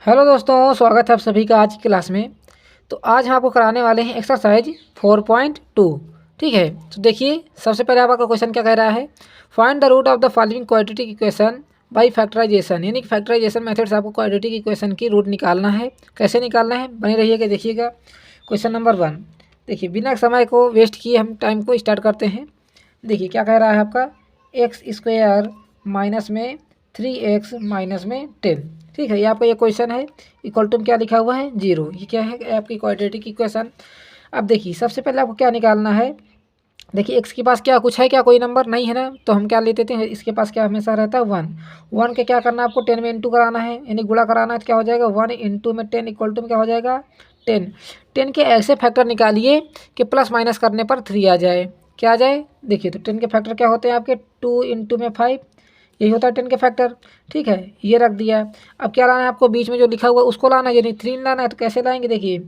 Hello दोस्तों, स्वागत है आप सभी का आज की क्लास में। तो आज हम आपको कराने वाले हैं एक्सरसाइज 4.2। ठीक है, तो देखिए सबसे पहले आपका क्वेश्चन क्या कह रहा है। Find the root of the following quadratic equation by factorisation, यानी कि फैक्टराइजेशन मेथड से आपको क्वाड्रेटिक इक्वेशन की रूट निकालना है। कैसे निकालना है, बने रहिएगा, देखिएगा। क्वेश्चन नंबर 1, देखिए बिना समय को वेस्ट किए हम टाइम को स्टार्ट करते हैं। देखिए क्या कह रहा है आपका, एक्स स्क्वायर माइनस में 3x माइनस में 10। ठीक है, ये आपका ये क्वेश्चन है। इक्वल टू में क्या लिखा हुआ है, 0। ये क्या है, आपकी क्वाड्रेटिक इक्वेशन। अब देखिए सबसे पहले आपको क्या निकालना है। देखिए एक्स के पास क्या कुछ है, क्या कोई नंबर नहीं है ना, तो हम क्या ले लेते हैं, इसके पास क्या हमेशा रहता है 1। 1 के क्या करना है आपको, 10 में इंटू कराना है, यानी गुणा कराना है। तो क्या हो जाएगा 1 इंटू में 10 इक्वल टू में क्या हो जाएगा 10। 10 के ऐसे फैक्टर निकालिए कि प्लस माइनस करने पर 3 आ जाए। क्या आ जाए, देखिए तो 10 के फैक्टर क्या होते हैं आपके, 2 इंटू में 5, यही होता है 10 के फैक्टर। ठीक है, ये रख दिया। अब क्या लाना है आपको, बीच में जो लिखा हुआ है उसको लाना है, यानी 3 लाना है। तो कैसे लाएंगे, देखिए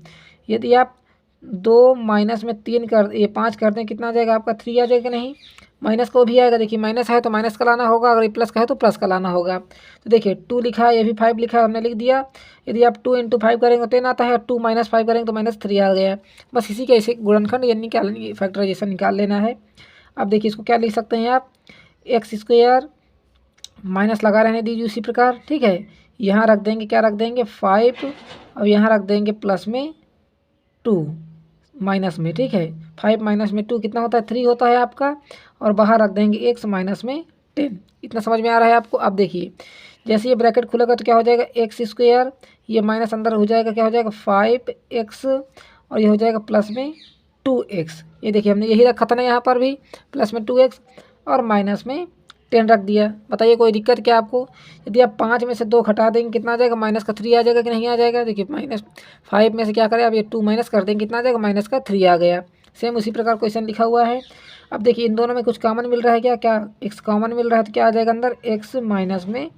यदि आप 2 माइनस में 3 कर ये 5 कर दें, कितना आ जाएगा आपका 3 आ जाएगा, नहीं माइनस को भी आएगा। देखिए माइनस है तो माइनस का लाना होगा, अगर ये प्लस का है तो प्लस का लाना होगा। तो देखिए 2 लिखा है, ये भी 5 लिखा है, हमने लिख दिया। यदि आप 2 इंटू 5 करेंगे तो 10 आता है, और 2 माइनस 5 करेंगे तो माइनस 3 आ गया। बस इसी के ऐसे गुणनखंड यानी क्या फैक्टराइजेशन निकाल लेना है। अब देखिए इसको क्या लिख सकते हैं आप, एक्स स्क्वायर माइनस लगा रहने दीजिए उसी प्रकार। ठीक है, यहाँ रख देंगे, क्या रख देंगे 5, और यहाँ रख देंगे प्लस में 2 माइनस में। ठीक है, 5 माइनस में 2 कितना होता है, 3 होता है आपका, और बाहर रख देंगे एक्स माइनस में 10। इतना समझ में आ रहा है आपको। अब देखिए जैसे ये ब्रैकेट खुलेगा तो क्या हो जाएगा, एक्स स्क्वायर, ये माइनस अंदर हो जाएगा, क्या हो जाएगा 5x, और ये हो जाएगा प्लस में 2x। ये देखिए हमने यही रखा था ना, यहाँ पर भी प्लस में 2x और माइनस में 10 रख दिया। बताइए कोई दिक्कत क्या आपको। यदि आप 5 में से 2 घटा देंगे, कितना आ जाएगा, माइनस का 3 आ जाएगा कि नहीं आ जाएगा। देखिए -5 में से क्या करें, अब ये 2 माइनस कर देंगे, कितना आ जाएगा, माइनस का 3 आ गया। सेम उसी प्रकार क्वेश्चन लिखा हुआ है। अब देखिए इन दोनों में कुछ कॉमन मिल रहा है, क्या क्या एक्स कॉमन मिल रहा है, तो क्या आ जाएगा अंदर, एक्स माइनस में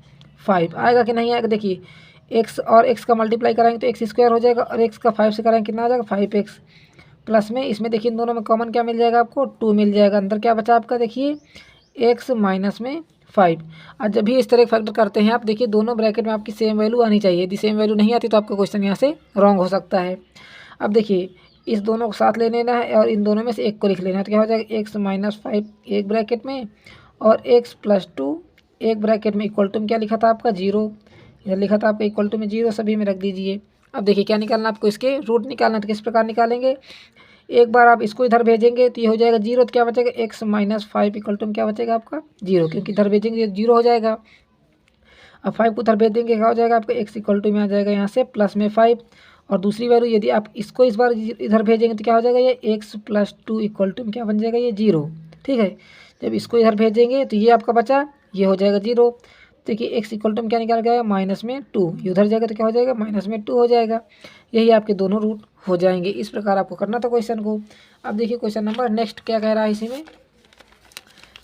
5 आएगा कि नहीं आएगा। देखिए एक्स और एक्स का मल्टीप्लाई कराएंगे तो एक्स स्क्वायर हो जाएगा, और एक्स का 5 से कराएंगे कितना आ जाएगा 5x, प्लस में इसमें देखिए इन दोनों में कॉमन क्या मिल जाएगा आपको, 2 मिल जाएगा। अंदर क्या बचा आपका, देखिए एक्स माइनस में 5। और जब भी इस तरह फैक्टर करते हैं आप, देखिए दोनों ब्रैकेट में आपकी सेम वैल्यू आनी चाहिए। यदि सेम वैल्यू नहीं आती तो आपका क्वेश्चन यहाँ से रॉन्ग हो सकता है। अब देखिए इस दोनों को साथ ले लेना है, और इन दोनों में से एक को लिख लेना है। तो क्या हो जाएगा, एक्स माइनस 5 एक ब्रैकेट में, और एक्स प्लस 2 एक ब्रैकेट में, इक्वल टू में क्या लिखा था आपका 0। इधर लिखा था आपका इक्वल टू में 0, सभी में रख दीजिए। अब देखिए क्या निकालना आपको, इसके रूट निकालना। तो किस प्रकार निकालेंगे, एक बार आप इसको इधर भेजेंगे तो ये हो जाएगा 0, तो क्या बचेगा, एक्स माइनस 5 इक्वल टू में क्या बचेगा आपका 0, क्योंकि इधर भेजेंगे 0 हो जाएगा। अब 5 को उधर भेज देंगे, क्या हो जाएगा आपका एक्स इक्वल टू में आ जाएगा यहाँ से प्लस में 5। और दूसरी वैल्यू यदि आप इसको इस बार इधर भेजेंगे तो क्या हो जाएगा, ये एक्स प्लस 2 इक्वल टू में क्या बन जाएगा, ये 0। ठीक है, जब इसको इधर भेजेंगे तो ये आपका बचा, ये हो जाएगा 0। देखिए एक्स इक्वल टू में क्या निकाल गया, माइनस में 2, ये उधर जाएगा तो क्या हो जाएगा, माइनस में 2 हो जाएगा। यही आपके दोनों रूट हो जाएंगे। इस प्रकार आपको करना था क्वेश्चन को। अब देखिए क्वेश्चन नंबर नेक्स्ट क्या कह रहा है, इसी में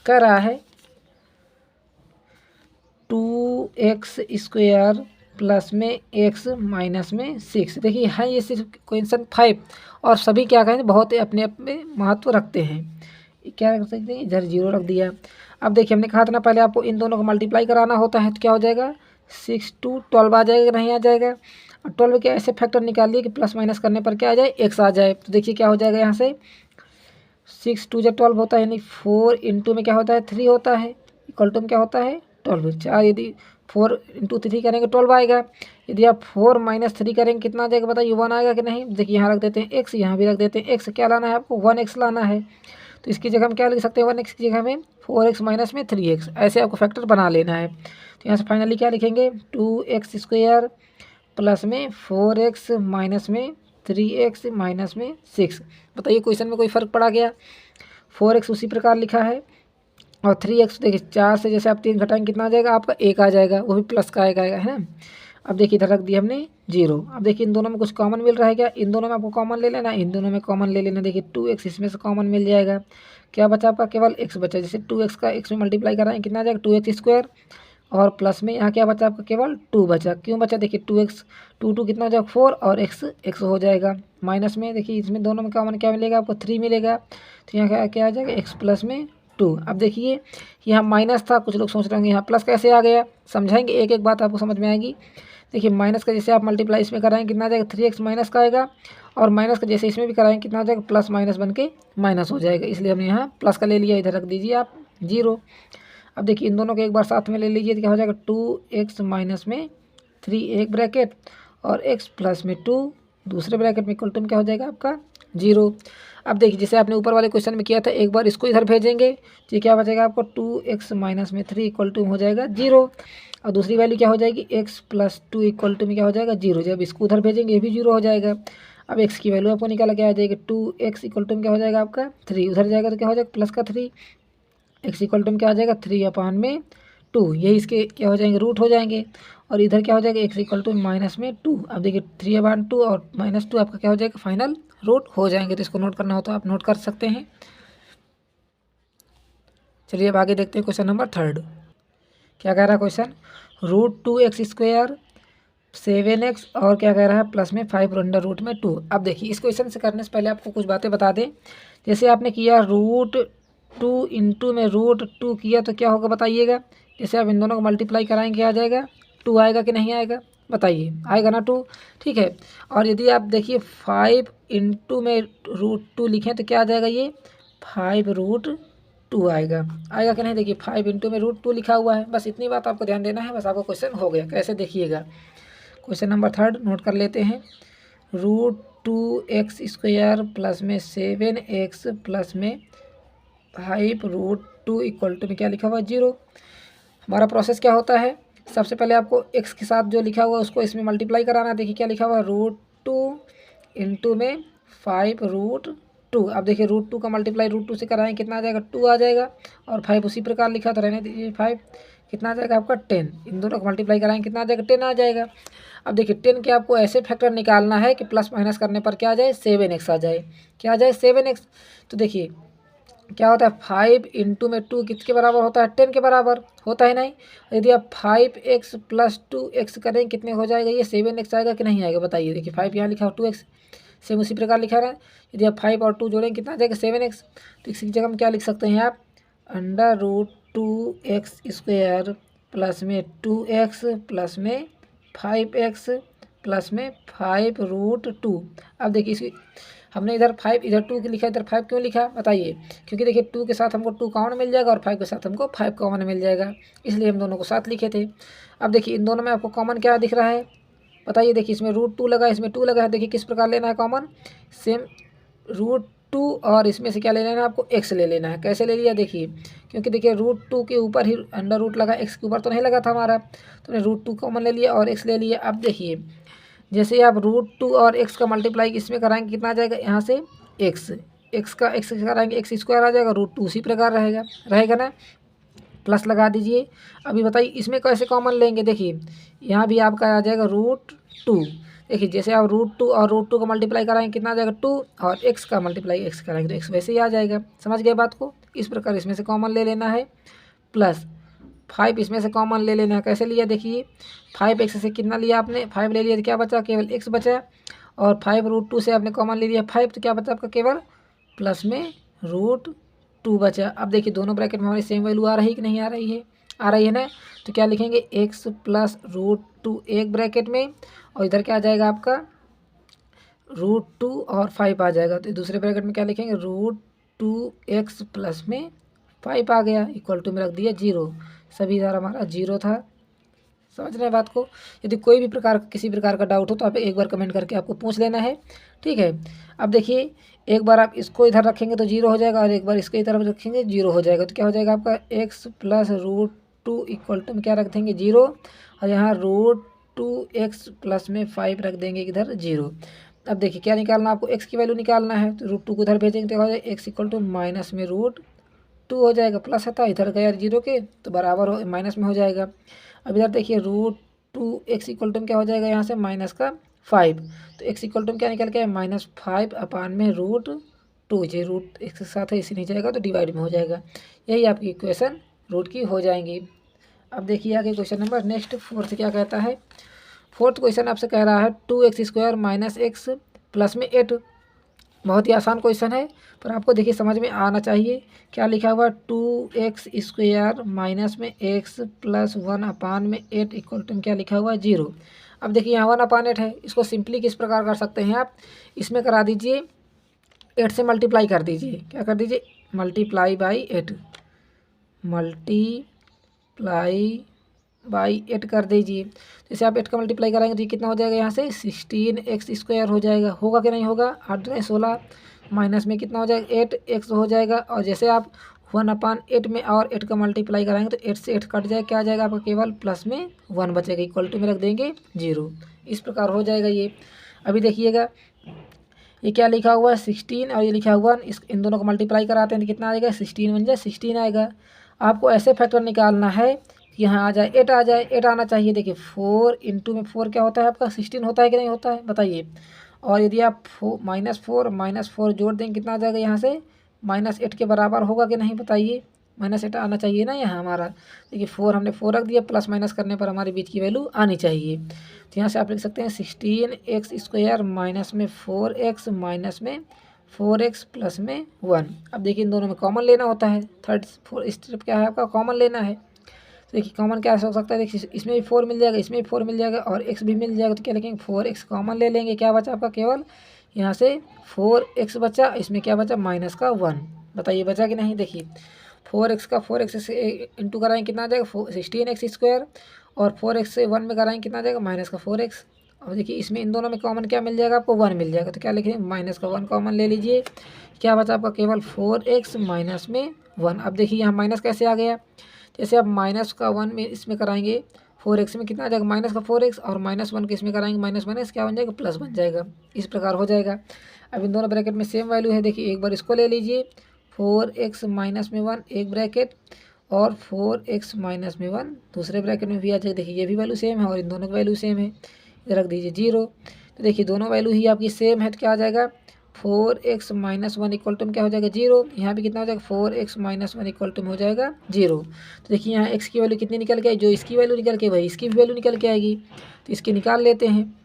कह रहा है 2x स्क्वायर प्लस में x माइनस में 6। देखिए है ये सिर्फ क्वेश्चन 5, और सभी क्या कहें बहुत अपने अपने महत्व रखते हैं। क्या रख सकते हैं, इधर 0 रख दिया। अब देखिए हमने कहा था ना पहले, आपको इन दोनों को मल्टीप्लाई कराना होता है, तो क्या हो जाएगा 6 टू 12 आ जाएगा, नहीं आ जाएगा। और 12 के ऐसे फैक्टर निकालिए कि प्लस माइनस करने पर क्या आ जाए, x आ जाए। तो देखिए क्या हो जाएगा, यहाँ से 6 टू जब 12 होता है, यानी 4 इंटू में क्या होता है 3 होता है, इक्वल टू में क्या होता है 12। 4 यदि 4 इंटू 3 करेंगे 12 आएगा। यदि आप 4 माइनस 3 करेंगे कितना आ जाएगा, बताइए 1 आएगा कि नहीं। देखिए यहाँ रख देते हैं x, यहाँ भी रख देते हैं x। क्या लाना है आपको, 1x लाना है। तो इसकी जगह हम क्या लिख सकते हैं, 1x की जगह में 4x माइनस में 3x, ऐसे आपको फैक्टर बना लेना है। तो यहाँ से फाइनली क्या लिखेंगे, 2x स्क्वायर प्लस में 4x माइनस में 3x माइनस में 6। बताइए क्वेश्चन में कोई फ़र्क पड़ा गया। 4x उसी प्रकार लिखा है, और 3x देखिए 4 से जैसे आप 3 घटाएंगे कितना आ जाएगा आपका 1 आ जाएगा, वो भी प्लस का आएगा, है ना। अब देखिए इधर रख दिया हमने 0। अब देखिए इन दोनों में कुछ कॉमन मिल रहा है क्या, इन दोनों में आपको कॉमन ले लेना, इन दोनों में कॉमन ले लेना। देखिए 2x इसमें से कॉमन मिल जाएगा, क्या बचा आपका, केवल x बचा। जैसे 2x का x में मल्टीप्लाई कराएंगे कितना आ जाएगा 2x स्क्वायर, और प्लस में यहाँ क्या बचा आपका, केवल 2 बचा। क्यों बचा, देखिए 2x 2 कितना हो जाएगा 4, और x हो जाएगा। माइनस में देखिए इसमें दोनों में कॉमन क्या मिलेगा आपको, 3 मिलेगा। तो यहाँ क्या आ जाएगा, x प्लस में 2। अब देखिए यहाँ माइनस था, कुछ लोग सोच रहे होंगे यहाँ प्लस कैसे आ गया, समझाएंगे, एक एक बात आपको समझ में आएगी। देखिए माइनस का जैसे आप मल्टीप्लाई इसमें कराएंगे कितना आ जाएगा 3x माइनस का आएगा, और माइनस का जैसे इसमें भी कराएंगे कितना आ जाएगा प्लस माइनस बन के माइनस हो जाएगा, इसलिए हमने यहाँ प्लस का ले लिया, इधर रख दीजिए आप 0। अब देखिए इन दोनों को एक बार साथ में ले लीजिए तो क्या हो जाएगा 2x माइनस में 3 एक ब्रैकेट और x प्लस में 2 दूसरे ब्रैकेट में इक्वल टू क्या हो जाएगा आपका 0। अब देखिए जैसे आपने ऊपर वाले क्वेश्चन में किया था, एक बार इसको इधर भेजेंगे तो क्या बचेगा आपको 2x माइनस में 3 इक्वल टू हो जाएगा 0, और दूसरी वैल्यू क्या हो जाएगी x प्लस 2 इक्वल टू में क्या हो जाएगा 0। जब इसको उधर भेजेंगे ये भी 0 हो जाएगा। अब x की वैल्यू आपको निकाला क्या आ जाएगी 2x इक्वल टू में क्या हो जाएगा आपका 3, उधर जाएगा तो क्या हो जाएगा प्लस का 3, x इक्वल टू में क्या आ जाएगा 3/2, यही इसके क्या हो जाएंगे रूट हो जाएंगे, और इधर क्या हो जाएगा x इक्वल टू माइनस में 2। अब देखिए 3/2 और -2 आपका क्या हो जाएगा फाइनल रूट हो जाएंगे। तो इसको नोट करना हो तो आप नोट कर सकते हैं। चलिए अब आगे देखते हैं क्वेश्चन नंबर 3। क्या कह रहा है क्वेश्चन, √2x² 7x और क्या कह रहा है प्लस में 5√2। अब देखिए इस क्वेश्चन से करने से पहले आपको कुछ बातें बता दें। जैसे आपने किया √2 इंटू में √2 किया तो क्या होगा बताइएगा। जैसे आप इन दोनों को मल्टीप्लाई कराएंगे आ जाएगा 2 आएगा कि नहीं आएगा, बताइए आएगा ना 2, ठीक है। और यदि आप देखिए 5 इंटू में √2 लिखें तो क्या आ जाएगा ये 5√2 आएगा कि नहीं। देखिए 5 इंटू में √2 लिखा हुआ है, बस इतनी बात आपको ध्यान देना है, बस आपको क्वेश्चन हो गया। कैसे देखिएगा, क्वेश्चन नंबर 3 नोट कर लेते हैं। √2x² प्लस में 7x प्लस में 5√2 इक्वल टू में क्या लिखा हुआ है 0। हमारा प्रोसेस क्या होता है, सबसे पहले आपको x के साथ जो लिखा हुआ है उसको इसमें मल्टीप्लाई कराना है। देखिए क्या लिखा हुआ है √2 इंटू में 5√2। अब देखिए √2 का मल्टीप्लाई √2 से कराएं कितना आ जाएगा 2 आ जाएगा, और 5 उसी प्रकार लिखा तो रहने दीजिए 5 कितना आ जाएगा आपका 10। इन दोनों को मल्टीप्लाई कराएंगे कितना आ जाएगा 10 आ जाएगा। अब देखिए 10 के आपको ऐसे फैक्टर निकालना है कि प्लस माइनस करने पर क्या आ जाए 7x आ जाए, क्या आ जाए 7x। तो देखिए क्या होता है 5 इंटू में 2 किसके बराबर होता है 10 के बराबर होता है नहीं। यदि आप 5x प्लस 2x करें कितने हो जाएगा ये 7x आएगा कि नहीं आएगा बताइए। देखिए 5 यहाँ लिखा हो 2x सेम उसी प्रकार लिखा रहा है। यदि आप 5 और 2 जोड़ेंगे कितना आ जाएगा 7x। तो इसकी जगह हम क्या लिख सकते हैं आप √2x² प्लस में 2x प्लस में 5x प्लस में 5√2। अब देखिए इसकी हमने इधर 5 इधर 2 लिखा, इधर 5 क्यों लिखा बताइए। क्योंकि देखिए 2 के साथ हमको 2 कॉमन मिल जाएगा और 5 के साथ हमको 5 कॉमन मिल जाएगा, इसलिए हम दोनों को साथ लिखे थे। अब देखिए इन दोनों में आपको कॉमन क्या दिख रहा है बताइए। देखिए इसमें √2 लगा, इसमें 2 लगा है। देखिए किस प्रकार लेना है कॉमन, सेम √2 और इसमें से क्या ले लेना है आपको x ले लेना है। कैसे ले लिया देखिए, क्योंकि देखिए √2 के ऊपर ही अंडर रूट लगा, x के ऊपर तो नहीं लगा था हमारा, तो हमने √2 कॉमन ले लिया और x ले लिया। अब देखिए जैसे आप √2 और x का मल्टीप्लाई इसमें कराएंगे कितना आ जाएगा यहाँ से x का x कराएंगे x² आ जाएगा, √2 उसी प्रकार रहेगा ना, प्लस लगा दीजिए। अभी बताइए इसमें कैसे कॉमन लेंगे। देखिए यहाँ भी आपका आ जाएगा √2। देखिए जैसे आप √2 और √2 का मल्टीप्लाई कराएंगे कितना आ जाएगा 2, और x का मल्टीप्लाई x कराएंगे तो x वैसे ही आ जाएगा। समझ गए बात को। इस प्रकार इसमें से कॉमन ले लेना है, प्लस 5 इसमें से कॉमन ले लेना है। कैसे लिया देखिए 5x से कितना लिया आपने 5 ले लिया तो क्या बचा केवल x बचा, और 5√2 से आपने कॉमन ले लिया 5 तो क्या बचा आपका केवल प्लस में √2 बचा। अब देखिए दोनों ब्रैकेट में हमारी सेम वैल्यू आ रही है कि नहीं आ रही है, आ रही है ना। तो क्या लिखेंगे x प्लस √2 एक ब्रैकेट में, और इधर क्या आ जाएगा आपका √2 और 5 आ जाएगा। तो दूसरे ब्रैकेट में क्या लिखेंगे √2x प्लस में 5 आ गया, इक्वल टू में रख दिया 0। सभी इधर हमारा 0 था। समझ रहे हैं बात को। यदि कोई भी किसी प्रकार का डाउट हो तो आप एक बार कमेंट करके आपको पूछ लेना है, ठीक है। अब देखिए एक बार आप इसको इधर रखेंगे तो 0 हो जाएगा, और एक बार इसके तरफ रखेंगे 0 हो जाएगा। तो क्या हो जाएगा आपका x प्लस √2 इक्वल टू में क्या रख देंगे 0, और यहाँ √2x प्लस में 5 रख देंगे इधर 0। अब देखिए क्या निकालना आपको x की वैल्यू निकालना है, तो √2 को इधर भेजेंगे तो हो जाएगा x इक्वल टू माइनस में √2 हो जाएगा, प्लस था इधर गया 0 के तो बराबर हो माइनस में हो जाएगा। अब इधर देखिए √2x इक्वल टू क्या हो जाएगा यहाँ से माइनस का 5, तो x इक्वल टू क्या निकल के -5 में √2, जे रूट x के साथ है इसी नहीं जाएगा तो डिवाइड में हो जाएगा। यही आपकी इक्वेशन रूट की हो जाएंगी। अब देखिए आगे क्वेश्चन नंबर नेक्स्ट 4 क्या कहता है। 4th क्वेश्चन आपसे कह रहा है 2x² माइनस x प्लस में 8। बहुत ही आसान क्वेश्चन है, पर आपको देखिए समझ में आना चाहिए। क्या लिखा हुआ 2x² माइनस में x प्लस 1 अपान में 8 इक्वल टू क्या लिखा हुआ है 0। अब देखिए यहाँ 1/8 है, इसको सिंपली किस प्रकार कर सकते हैं आप, इसमें करा दीजिए 8 से मल्टीप्लाई कर दीजिए। क्या कर दीजिए, मल्टीप्लाई बाई 8, मल्टीप्लाई बाई 8 कर दीजिए। जैसे आप 8 का मल्टीप्लाई कराएंगे तो ये कितना हो जाएगा, यहाँ से 16x² हो जाएगा। होगा कि नहीं होगा, 8 दूनी 16 माइनस में कितना हो जाएगा 8x हो जाएगा। और जैसे आप 1/8 में और 8 का मल्टीप्लाई कराएंगे तो 8 से 8 कट जाएगा, क्या आ जाएगा आपका, केवल प्लस में 1 बचेगा, इक्वल टू में रख देंगे 0। इस प्रकार हो जाएगा ये। अभी देखिएगा ये क्या लिखा हुआ है 16 और ये लिखा हुआ 1, इन दोनों को मल्टीप्लाई कराते हैं तो कितना आएगा 16 बन जाए 16 आएगा। आपको ऐसे फैक्टर निकालना है कि यहाँ आ जाए 8 आ जाए, 8 आना चाहिए। देखिए 4 इंटू में 4 क्या होता है आपका 16 होता है कि नहीं होता है, बताइए। और यदि आप -4 जोड़ देंगे कितना आ जाएगा, यहाँ से -8 के बराबर होगा कि नहीं, बताइए। -8 आना चाहिए ना यहाँ हमारा। देखिए 4 हमने 4 रख दिया, प्लस माइनस करने पर हमारे बीच की वैल्यू आनी चाहिए। तो यहाँ से आप लिख सकते हैं 16x² माइनस में 4x माइनस में 4x प्लस में 1। अब देखिए इन दोनों में कॉमन लेना होता है, थर्ड स्टेप क्या है आपका, कॉमन लेना है। तो देखिए कॉमन क्या हो सकता है, देखिए इसमें भी 4 मिल जाएगा, इसमें भी 4 मिल जाएगा और x भी मिल जाएगा। तो क्या लिखेंगे 4x कॉमन ले लेंगे, क्या बचा आपका, केवल यहाँ से 4x बचा, इसमें क्या बचा माइनस का 1। बताइए बचा कि नहीं। देखिए 4x का 4x से इंटू कराएंगे कितना आ जाएगा 16x² और 4x से 1 में कराएंगे कितना आ जाएगा माइनस का 4x। और देखिए इसमें इन दोनों में कॉमन क्या मिल जाएगा आपको 1 मिल जाएगा। तो क्या लिखेंगे माइनस का 1 कॉमन ले लीजिए, क्या बचा आपका केवल 4x माइनस में 1। अब देखिए यहाँ माइनस कैसे आ गया, जैसे आप माइनस का 1 में इसमें कराएंगे 4x में कितना आ जाएगा माइनस का 4x और -1 के इसमें कराएंगे माइनस माइनस क्या बन जाएगा प्लस बन जाएगा। इस प्रकार हो जाएगा। अब इन दोनों ब्रैकेट में सेम वैल्यू है, देखिए एक बार इसको ले लीजिए 4x माइनस में 1 एक ब्रैकेट और 4x माइनस में 1 दूसरे ब्रैकेट में भी आ जाएगा। देखिए ये भी वैल्यू सेम है और इन दोनों की वैल्यू सेम है, इधर रख दीजिए 0। तो देखिए दोनों वैल्यू ही आपकी सेम है, तो क्या आ जाएगा 4x माइनस 1 इक्वल टू में क्या हो जाएगा 0। यहाँ भी कितना हो जाएगा 4x माइनस 1 इक्वल टू में हो जाएगा 0। तो देखिए यहाँ x की वैल्यू कितनी निकल के आई, जो इसकी वैल्यू निकल के वही इसकी भी वैल्यू निकल के आएगी। तो इसके निकाल लेते हैं,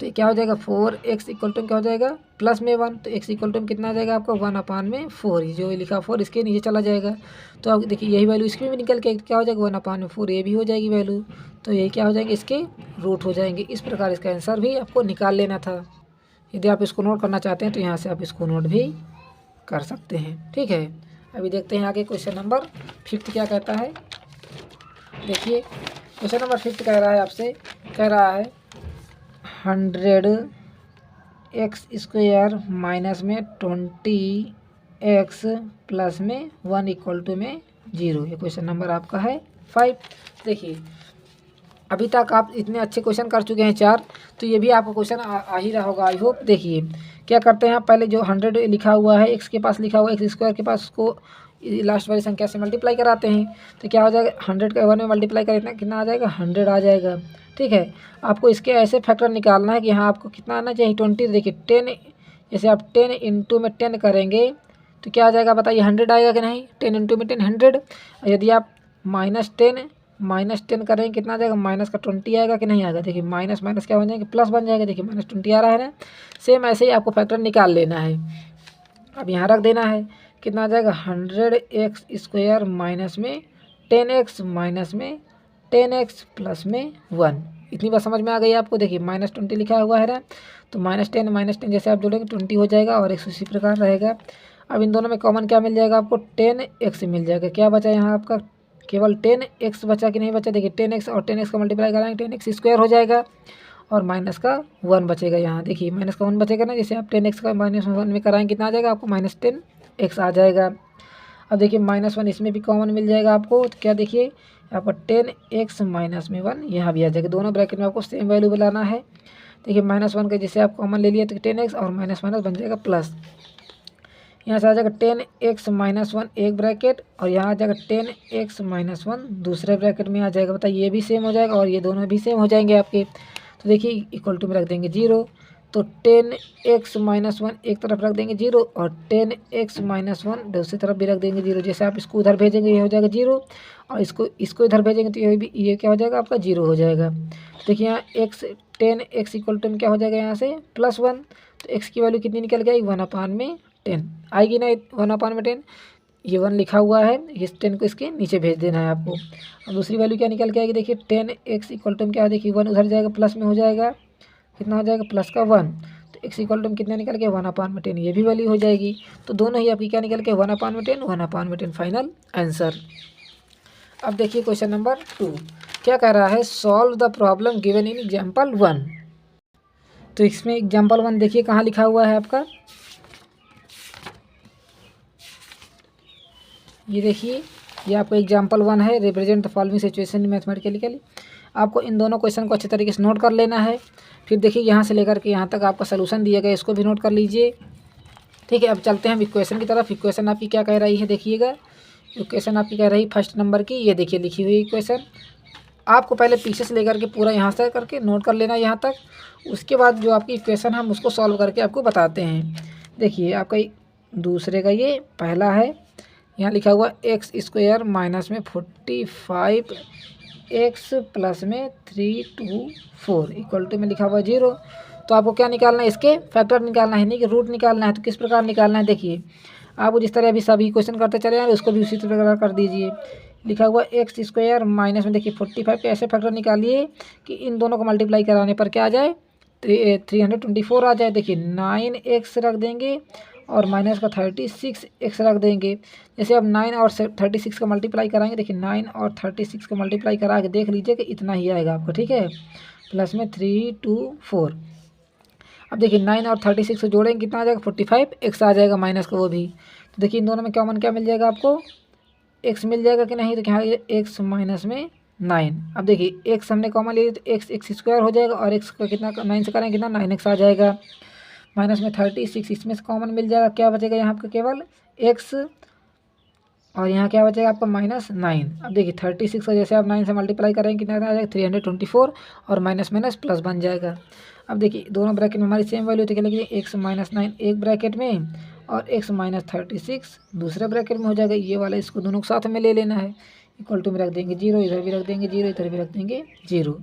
तो ये क्या हो जाएगा 4x इक्वल टू में क्या हो जाएगा प्लस में 1। तो x इक्वल टू में कितना आ जाएगा आपका 1/4, जो लिखा 4 इसके नीचे चला जाएगा। तो अब देखिए यही वैल्यू इसकी भी निकल के क्या हो जाएगा 1/4, ये भी हो जाएगी वैल्यू। तो यही क्या हो जाएंगे इसके रूट हो जाएंगे। इस प्रकार इसका आंसर भी आपको निकाल लेना था। यदि आप इसको नोट करना चाहते हैं तो यहाँ से आप इसको नोट भी कर सकते हैं, ठीक है। अभी देखते हैं आगे क्वेश्चन नंबर 5 क्या कहता है। देखिए क्वेश्चन नंबर 5 कह रहा है आपसे, कह रहा है 100x² माइनस में 20x प्लस में 1 इक्वल टू में 0। ये क्वेश्चन नंबर आपका है 5। देखिए अभी तक आप इतने अच्छे क्वेश्चन कर चुके हैं 4, तो ये भी आपको क्वेश्चन आ ही रहा होगा आई होप। देखिए क्या करते हैं आप, पहले जो 100 लिखा हुआ है x के पास लिखा हुआ है x² के पास, उसको लास्ट वाली संख्या से मल्टीप्लाई कराते हैं। तो क्या हो जाएगा 100 का 1 में मल्टीप्लाई करें कितना आ जाएगा 100 आ जाएगा, ठीक है। आपको इसके ऐसे फैक्टर निकालना है कि यहाँ आपको कितना आना चाहिए 20। देखिए 10, जैसे आप 10 इंटू में 10 करेंगे तो क्या आ जाएगा बताइए 100 आएगा कि नहीं, 10 इंटू में 10 100। यदि आप -10 करेंगे कितना आ जाएगा माइनस का 20 आएगा कि नहीं आएगा। देखिए माइनस माइनस क्या बन जाएगा प्लस बन जाएगा। देखिए -20 आ रहा है ना। सेम ऐसे ही आपको फैक्टर निकाल लेना है। अब यहाँ रख देना है, कितना आ जाएगा 100x² माइनस में 10x माइनस में 10x प्लस में 1। इतनी बात समझ में आ गई आपको। देखिए -20 लिखा हुआ है ना, तो -10 जैसे आप जोड़ेंगे 20 हो जाएगा और x उसी प्रकार रहेगा। अब इन दोनों में कॉमन क्या मिल जाएगा आपको 10x मिल जाएगा। क्या बचा यहाँ आपका केवल 10x बचा कि नहीं बचा। देखिए 10x और 10x का मल्टीप्लाई कराएंगे 10x² हो जाएगा और माइनस का 1 बचेगा। यहाँ देखिए माइनस का 1 बचेगा ना, जैसे आप 10x का -1 में कराएंगे कितना आ जाएगा आपको -10x आ जाएगा। अब देखिए -1 इसमें भी कॉमन मिल जाएगा आपको। तो क्या देखिए यहाँ पर 10x माइनस में 1 यहाँ भी आ जाएगा। दोनों ब्रैकेट में आपको सेम वैल्यू बनाना है। देखिए -1 का जैसे आप कॉमन ले लिए तो 10x और माइनस माइनस बन जाएगा प्लस। यहाँ से आ जाएगा 10x माइनस 1 एक ब्रैकेट और यहाँ आ जाएगा 10x माइनस 1 दूसरे ब्रैकेट में आ जाएगा। बताइए ये भी सेम हो जाएगा और ये दोनों भी सेम हो जाएंगे आपके। तो देखिए इक्वल टू में रख देंगे 0। तो 10x माइनस 1 एक तरफ रख देंगे 0 और 10x माइनस 1 दूसरी तरफ भी रख देंगे 0। जैसे आप इसको उधर भेजेंगे ये हो जाएगा 0 और इसको इधर भेजेंगे तो ये क्या हो जाएगा आपका 0 हो जाएगा। देखिए यहाँ 10x इक्वल टू में क्या हो जाएगा यहाँ से +1। तो x की वैल्यू कितनी निकल गई 1/10 आएगी ना 1/10। ये 1 लिखा हुआ है, इस 10 को इसके नीचे भेज देना है आपको। अब दूसरी वैल्यू क्या निकल के आएगी, देखिए 10x इक्वल टू क्या है, देखिए 1 उधर जाएगा प्लस में हो जाएगा, कितना हो जाएगा प्लस का 1, तो x इक्वल टू कितना निकल के 1/10, ये भी वैल्यू हो जाएगी। तो दोनों ही आपकी क्या निकल के 1/10 1/10 फाइनल आंसर। अब देखिए क्वेश्चन नंबर 2 क्या कह रहा है, solve the problem given in example 1। तो इसमें एग्जाम्पल 1 देखिए कहाँ लिखा हुआ है आपका, ये देखिए, ये आपको एग्जाम्पल 1 है, represent the following situation mathematically. आपको इन दोनों क्वेश्चन को अच्छे तरीके से नोट कर लेना है। फिर देखिए यहाँ से लेकर के यहाँ तक आपका सोल्यूशन दिया गया, इसको भी नोट कर लीजिए। ठीक है, अब चलते हैं हम इक्वेशन की तरफ। इक्वेशन आपकी क्या कह रही है, देखिएगा इक्वेशन आपकी कह रही है फर्स्ट नंबर की, ये देखिए लिखी हुई इक्वेशन। आपको पहले पीछे से लेकर के पूरा यहाँ से करके नोट कर लेना यहाँ तक, उसके बाद जो आपकी इक्वेशन हम उसको सॉल्व करके आपको बताते हैं। देखिए आपका दूसरे का ये पहला है, यहाँ लिखा हुआ x² माइनस में 45 x प्लस में 324 इक्वल टू में लिखा हुआ 0। तो आपको क्या निकालना है, इसके फैक्टर निकालना है, नहीं कि रूट निकालना है। तो किस प्रकार निकालना है, देखिए आपको जिस तरह अभी सभी क्वेश्चन करते चले जाए उसको भी उसी प्रकार कर दीजिए। लिखा हुआ x² माइनस में देखिए 45 के ऐसे फैक्टर निकालिए कि इन दोनों को मल्टीप्लाई कराने पर क्या आ जाए, 324 आ जाए। देखिए 9x रख देंगे और माइनस का 36x रख देंगे। जैसे अब 9 और 36 का मल्टीप्लाई कराएंगे, देखिए 9 और 36 का मल्टीप्लाई करा के देख लीजिए कि इतना ही आएगा आपको, ठीक है, प्लस में 324। अब देखिए 9 और 36 को जोड़ेंगे कितना आ जाएगा, 45x आ जाएगा माइनस का वो भी। तो देखिए इन दोनों में कॉमन क्या मिल जाएगा आपको, x मिल जाएगा कि नहीं, तो क्या x माइनस में 9। अब देखिए x हमने कॉमन ले लिया तो x² हो जाएगा और x का कितना 9 से करेंगे कितना 9x आ जाएगा, माइनस में 36 इसमें से कॉमन मिल जाएगा, क्या बचेगा यहाँ आपका केवल x और यहाँ क्या बचेगा आपका -9। अब देखिए 36 को जैसे आप 9 से मल्टीप्लाई करेंगे कितना आ जाएगा 324 और माइनस माइनस प्लस बन जाएगा। अब देखिए दोनों ब्रैकेट में हमारी सेम वैल्यू तो क्या लिखिए x माइनस 9 एक ब्रैकेट में और x माइनस 36 दूसरे ब्रैकेट में हो जाएगा। ये वाला इसको दोनों को साथ में ले लेना है, इक्वल टू में रख देंगे 0, इधर भी रख देंगे 0, इधर भी रख देंगे 0।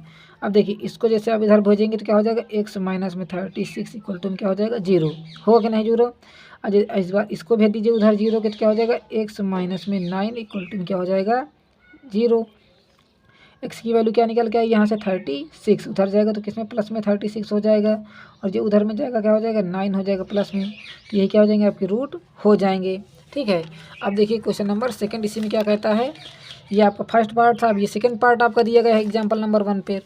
अब देखिए इसको जैसे आप इधर भेजेंगे तो क्या हो जाएगा x माइनस में 36 इक्वल टू में क्या हो जाएगा 0, हो कि नहीं 0। इस बार इसको भेज दीजिए उधर 0 के तो क्या हो जाएगा x माइनस में 9 इक्वल टू में क्या हो जाएगा 0। x की वैल्यू क्या निकल के आई यहाँ से 36, उधर जाएगा तो किसमें प्लस में 36 हो जाएगा और जो उधर में जाएगा क्या हो जाएगा 9 हो जाएगा प्लस में। तो ये क्या हो जाएंगे आपके रूट हो जाएंगे, ठीक है। अब देखिए क्वेश्चन नंबर 2 इसी में क्या कहता है, ये आपका फर्स्ट पार्ट था, अब ये सेकंड पार्ट आपका दिया गया है एग्जाम्पल नंबर 1 पे।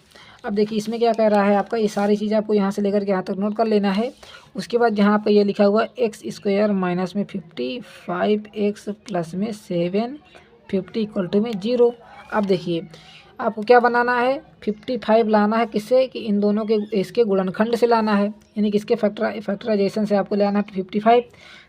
अब देखिए इसमें क्या कह रहा है आपका, ये सारी चीज़ आपको यहाँ से लेकर के यहाँ तक नोट कर लेना है। उसके बाद जहाँ आपका ये लिखा हुआ x² माइनस में 55x प्लस में 750 इक्वल टू में 0। अब देखिए आपको क्या बनाना है, 55 लाना है किससे, कि इन दोनों के इसके गुणनखंड से लाना है, यानी कि इसके फैक्टराइजेशन से आपको लाना है 55।